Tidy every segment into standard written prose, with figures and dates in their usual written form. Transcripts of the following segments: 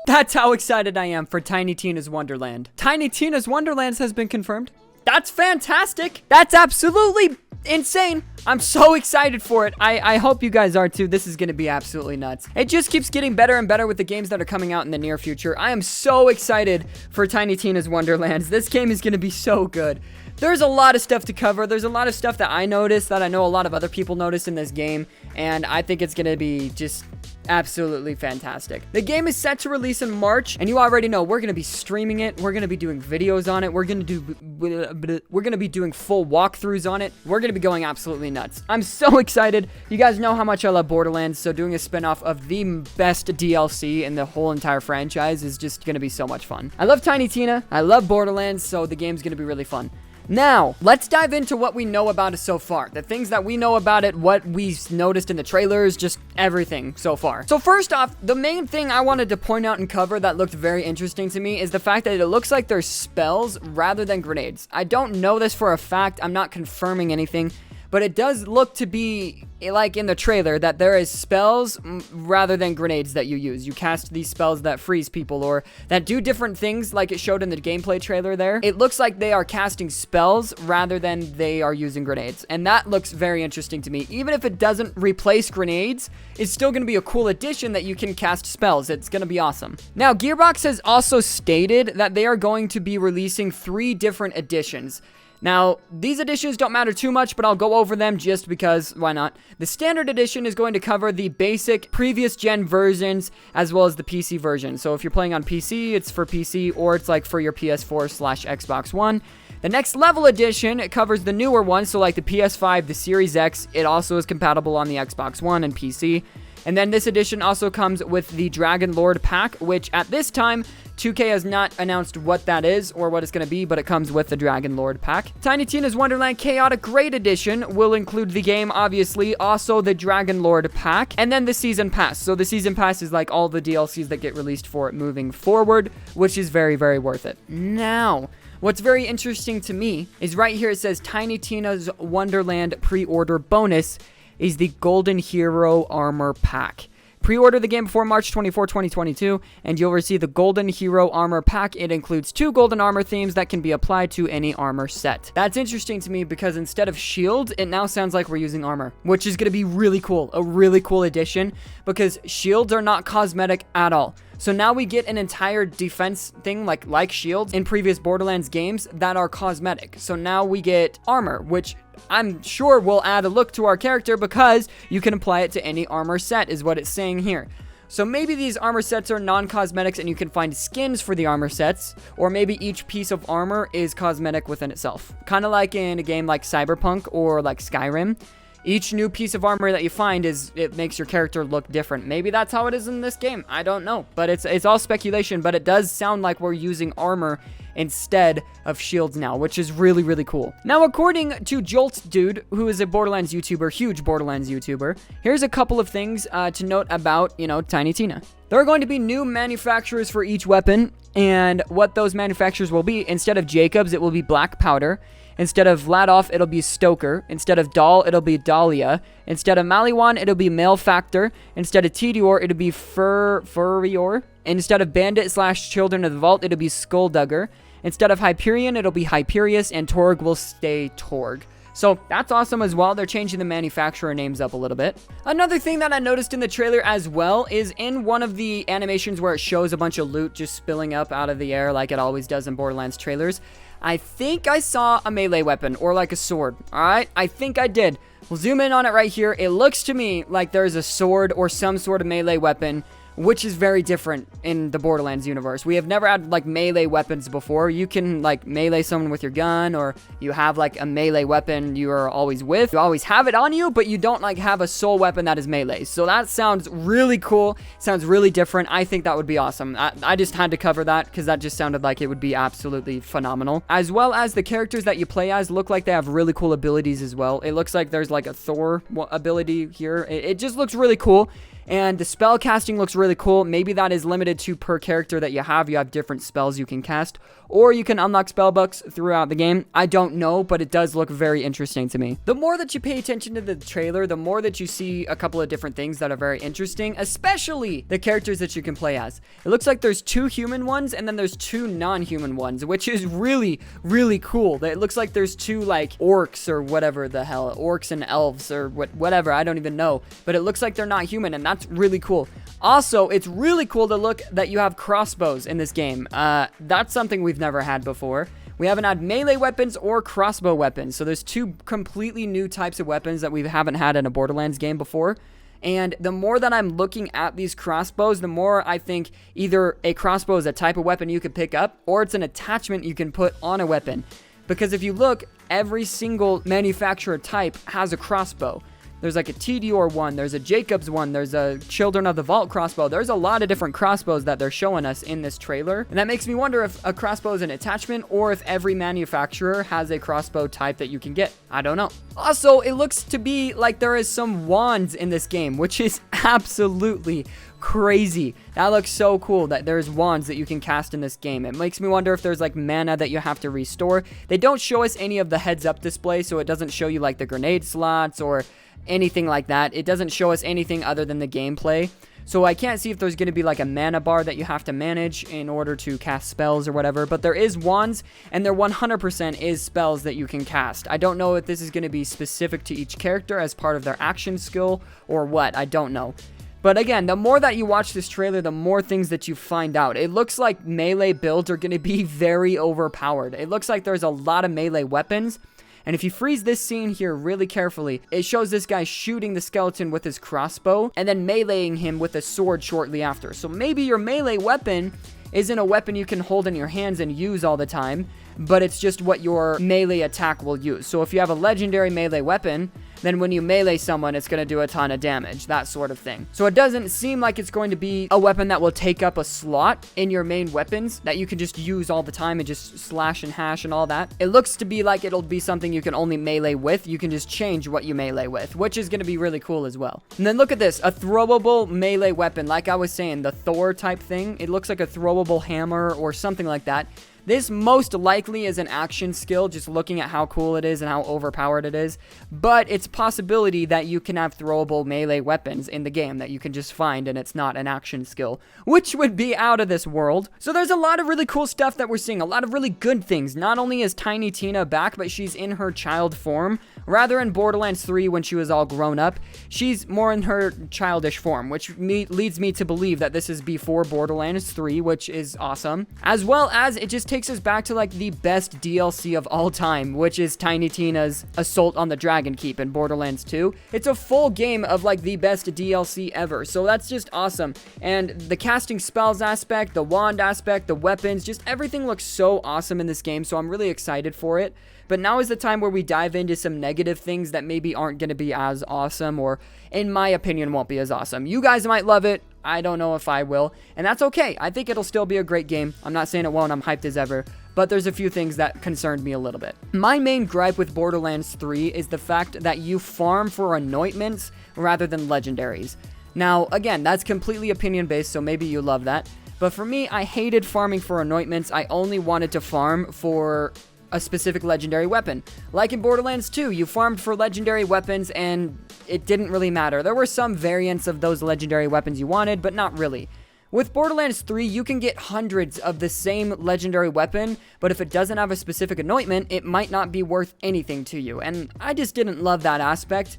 That's how excited I am for Tiny Tina's Wonderland. Tiny Tina's Wonderlands has been confirmed. That's fantastic. That's absolutely insane. I'm so excited for it. I hope you guys are too. This is going to be absolutely nuts. It just keeps getting better and better with the games that are coming out in the near future. I am so excited for Tiny Tina's Wonderlands. This game is going to be so good. There's a lot of stuff to cover. There's a lot of stuff that I noticed that I know a lot of other people noticed in this game, and I think it's going to be just absolutely fantastic. The game is set to release in March, and you already know we're going to be streaming it. We're going to be doing videos on it. We're going to be doing full walkthroughs on it. We're going to be going absolutely nuts. I'm so excited. You guys know how much I love Borderlands, so doing a spinoff of the best DLC in the whole entire franchise is just going to be so much fun. I love Tiny Tina. I love Borderlands, so the game's going to be really fun. Now, let's dive into what we know about it so far. The things that we know about it, what we've noticed in the trailers, just everything so far. So first off, the main thing I wanted to point out and cover that looked very interesting to me is the fact that it looks like there's spells rather than grenades. I don't know this for a fact. I'm not confirming anything, but it does look to be like in the trailer that there is spells rather than grenades that you use. You cast these spells that freeze people or that do different things like it showed in the gameplay trailer there. It looks like they are casting spells rather than they are using grenades. And that looks very interesting to me. Even if it doesn't replace grenades, it's still going to be a cool addition that you can cast spells. It's going to be awesome. Now, Gearbox has also stated that they are going to be releasing 3 different editions. Now, these editions don't matter too much, but I'll go over them just because, why not? The standard edition is going to cover the basic previous gen versions as well as the PC version. So if you're playing on PC, it's for PC, or it's like for your PS4/Xbox One. The next level edition, it covers the newer ones, so like the PS5, the Series X. It also is compatible on the Xbox One and PC. And then this edition also comes with the Dragon Lord pack, which at this time, 2K has not announced what that is or what it's going to be, but it comes with the Dragon Lord pack. Tiny Tina's Wonderland Chaotic Great Edition will include the game, obviously, also the Dragon Lord pack, and then the Season Pass. So the Season Pass is like all the DLCs that get released for it moving forward, which is very, very worth it. Now, what's very interesting to me is right here it says Tiny Tina's Wonderland pre-order bonus is the Golden Hero Armor Pack. Pre-order the game before March 24, 2022, and you'll receive the Golden Hero Armor Pack. It includes 2 golden armor themes that can be applied to any armor set. That's interesting to me because instead of shields, it now sounds like we're using armor, which is going to be really cool. A really cool addition because shields are not cosmetic at all. So now we get an entire defense thing like shields in previous Borderlands games that are cosmetic. So now we get armor, which I'm sure will add a look to our character because you can apply it to any armor set is what it's saying here. So maybe these armor sets are non-cosmetics and you can find skins for the armor sets, or maybe each piece of armor is cosmetic within itself. Kind of like in a game like Cyberpunk or like Skyrim. Each new piece of armor that you find it makes your character look different. Maybe that's how it is in this game. I don't know. But it's all speculation, but it does sound like we're using armor instead of shields now, which is really, really cool. Now, according to Jolt Dude, who is a Borderlands YouTuber, huge Borderlands YouTuber, here's a couple of things to note about, Tiny Tina. There are going to be new manufacturers for each weapon, and what those manufacturers will be, instead of Jacobs, it will be Black Powder. Instead of Vladoff, it'll be Stoker. Instead of Dahl, it'll be Dahlia. Instead of Maliwan, it'll be Malefactor. Instead of Tedior, it'll be Furrior. Instead of Bandit/Children of the Vault, it'll be Skulldugger. Instead of Hyperion, it'll be Hyperius, and Torg will stay Torg. So that's awesome as well. They're changing the manufacturer names up a little bit. Another thing that I noticed in the trailer as well is in one of the animations where it shows a bunch of loot just spilling up out of the air like it always does in Borderlands trailers. I think I saw a melee weapon or like a sword. All right, I think I did. We'll zoom in on it right here. It looks to me like there's a sword or some sort of melee weapon, which is very different in the Borderlands universe. We have never had, like, melee weapons before. You can, like, melee someone with your gun, or you have, like, a melee weapon you are always with. You always have it on you, but you don't, like, have a sole weapon that is melee. So that sounds really cool. Sounds really different. I think that would be awesome. I just had to cover that, because that just sounded like it would be absolutely phenomenal. As well as the characters that you play as look like they have really cool abilities as well. It looks like there's, like, a Thor ability here. It just looks really cool. And the spell casting looks really cool. Maybe that is limited to per character that you have. You have different spells you can cast. or you can unlock spell books throughout the game. I don't know, but it does look very interesting to me. The more that you pay attention to the trailer, the more that you see a couple of different things that are very interesting, especially the characters that you can play as. It looks like there's 2 human ones, and then there's 2 non-human ones, which is really, really cool. It looks like there's 2, like, orcs or whatever the hell, orcs and elves or whatever, I don't even know, but it looks like they're not human, and that's really cool. Also, it's really cool to look that you have crossbows in this game. That's something we've never had before. We haven't had melee weapons or crossbow weapons, so there's 2 completely new types of weapons that we haven't had in a Borderlands game before. And the more that I'm looking at these crossbows, the more I think either a crossbow is a type of weapon you could pick up, or it's an attachment you can put on a weapon. Because if you look, every single manufacturer type has a crossbow. There's like a TDR one, there's a Jacobs one, there's a Children of the Vault crossbow. There's a lot of different crossbows that they're showing us in this trailer. And that makes me wonder if a crossbow is an attachment or if every manufacturer has a crossbow type that you can get. I don't know. Also, it looks to be like there is some wands in this game, which is absolutely crazy. That looks so cool that there's wands that you can cast in this game. It makes me wonder if there's like mana that you have to restore. They don't show us any of the heads up display, so it doesn't show you like the grenade slots or anything like that. It doesn't show us anything other than the gameplay. So I can't see if there's going to be like a mana bar that you have to manage in order to cast spells or whatever, but there is wands, and there 100% is spells that you can cast. I don't know if this is going to be specific to each character as part of their action skill or what. I don't know. But again, the more that you watch this trailer, the more things that you find out. It looks like melee builds are going to be very overpowered. It looks like there's a lot of melee weapons. And if you freeze this scene here really carefully, it shows this guy shooting the skeleton with his crossbow and then meleeing him with a sword shortly after. So maybe your melee weapon isn't a weapon you can hold in your hands and use all the time, but it's just what your melee attack will use. So if you have a legendary melee weapon, then when you melee someone, it's going to do a ton of damage, that sort of thing. So it doesn't seem like it's going to be a weapon that will take up a slot in your main weapons that you can just use all the time and just slash and hash and all that. It looks to be like it'll be something you can only melee with. You can just change what you melee with, which is going to be really cool as well. And then look at this, a throwable melee weapon. Like I was saying, the Thor type thing. It looks like a throwable hammer or something like that. This most likely is an action skill, just looking at how cool it is and how overpowered it is. But it's a possibility that you can have throwable melee weapons in the game that you can just find and it's not an action skill, which would be out of this world. So there's a lot of really cool stuff that we're seeing, a lot of really good things. Not only is Tiny Tina back, but she's in her child form. Rather in Borderlands 3 when she was all grown up, she's more in her childish form, which leads me to believe that this is before Borderlands 3, which is awesome. As well as it just takes us back to like the best DLC of all time, which is Tiny Tina's Assault on the Dragon Keep in Borderlands 2. It's a full game of like the best DLC ever, so that's just awesome. And the casting spells aspect, the wand aspect, the weapons, just everything looks so awesome in this game, so I'm really excited for it. But now is the time where we dive into some negative things that maybe aren't going to be as awesome, or in my opinion won't be as awesome. You guys might love it. I don't know if I will, and that's okay. I think it'll still be a great game. I'm not saying it won't. I'm hyped as ever, but there's a few things that concerned me a little bit. My main gripe with Borderlands 3 is the fact that you farm for anointments rather than legendaries. Now, again, that's completely opinion-based, so maybe you love that. But for me, I hated farming for anointments. I only wanted to farm for a specific legendary weapon. Like in Borderlands 2, you farmed for legendary weapons and it didn't really matter. There were some variants of those legendary weapons you wanted, but not really. With Borderlands 3, you can get hundreds of the same legendary weapon, but if it doesn't have a specific anointment, it might not be worth anything to you. And I just didn't love that aspect.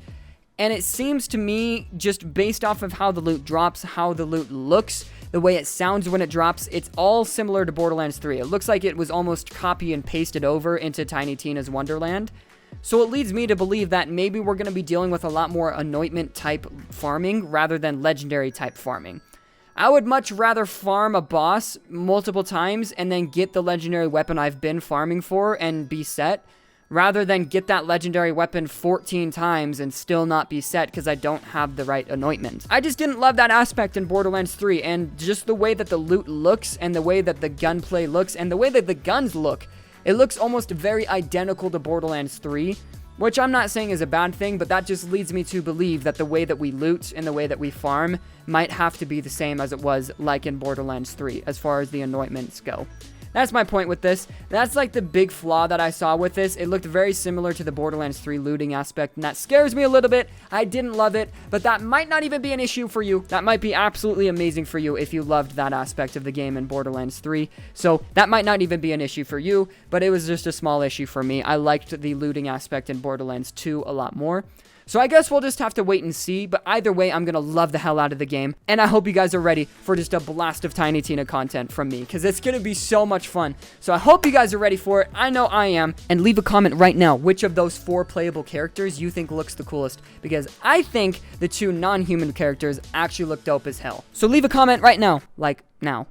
And it seems to me, just based off of how the loot drops, how the loot looks, the way it sounds when it drops, it's all similar to Borderlands 3. It looks like it was almost copy and pasted over into Tiny Tina's Wonderland. So it leads me to believe that maybe we're going to be dealing with a lot more anointment type farming rather than legendary type farming. I would much rather farm a boss multiple times and then get the legendary weapon I've been farming for and be set, rather than get that legendary weapon 14 times and still not be set because I don't have the right anointment. I just didn't love that aspect in Borderlands 3, and just the way that the loot looks and the way that the gunplay looks and the way that the guns look, it looks almost very identical to Borderlands 3, which I'm not saying is a bad thing, but that just leads me to believe that the way that we loot and the way that we farm might have to be the same as it was like in Borderlands 3 as far as the anointments go. that's my point with this. That's like the big flaw that I saw with this. It looked very similar to the Borderlands 3 looting aspect, and that scares me a little bit. I didn't love it, but that might not even be an issue for you. That might be absolutely amazing for you if you loved that aspect of the game in Borderlands 3. So that might not even be an issue for you, but it was just a small issue for me. I liked the looting aspect in Borderlands 2 a lot more. So I guess we'll just have to wait and see, but either way, I'm gonna love the hell out of the game, and I hope you guys are ready for just a blast of Tiny Tina content from me, because it's gonna be so much fun. So I hope you guys are ready for it. I know I am, and leave a comment right now which of those 4 playable characters you think looks the coolest, because I think the 2 non-human characters actually look dope as hell. So leave a comment right now, like now.